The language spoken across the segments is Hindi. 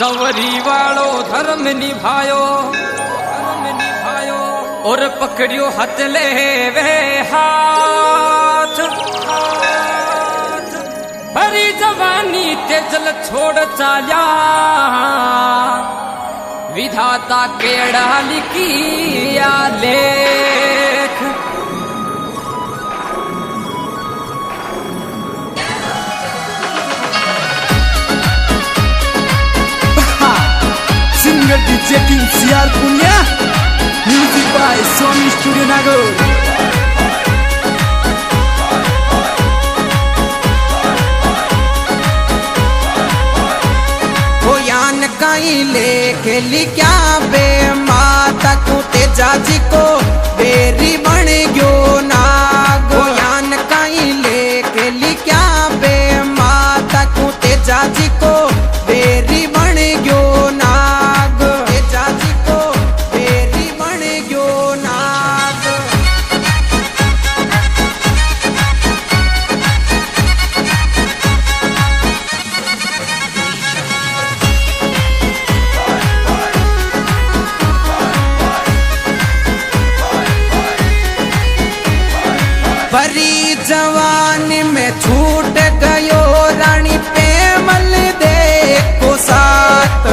चवरी वालो धर्म निभायो और पकड़ियो हाथ ले वे हाथ भरी जवानी तेजल छोड़ चाल्या विधाता केड़ा लिखिया लेख Singer DJ King Siar punya Music by Sony Studio Nagor. ओ यान कहीं लेके लिया बे माता को तेजाजी को बेरी बन गयो नाग। ओ यान कहीं लेके लिया बे माता को तेजाजी को बेरी बन गयो नाग। तेजाजी को बेरी बन गयो नाग। भरी जवानी में छूट गयो रानी पेमल देखो साथ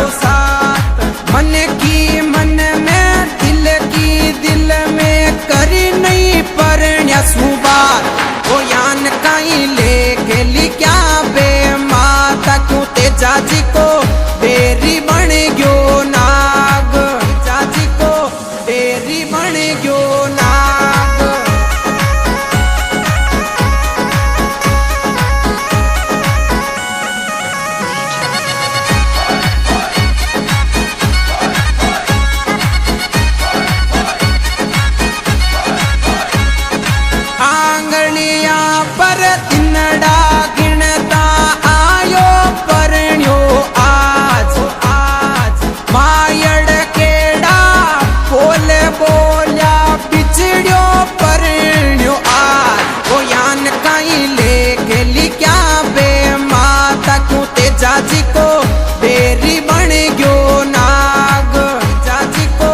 मन की मन में दिल की दिल में करी नहीं परण्या सुबात। ओ यान कहीं लेके लिया बे माता को तेजाजी को बेरी बन गयो नाग। तेजाजी को बेरी बन गयो नाग। आंगलिया पर तिनड़ा गिनता आयो परण्यो आज मायड़ केड़ा बोले बोल्या बिछड़ियो परण्यो आज। ओ यान कहीं लेके लिया बे माता को तेजाजी को बेरी बन गयो नाग। तेजाजी को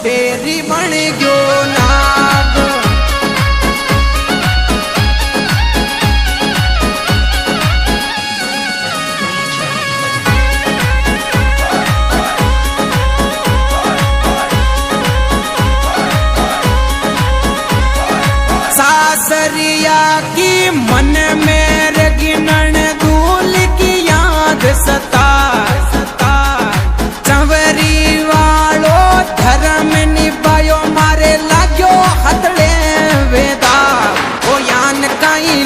बेरी बन गयो नाग। सासरिया की मन में रगिनन दूल की याद सता चवरी वालो धर्म निभायो मारे लाग्यो हथड़े वेदा। ओ यान कहीं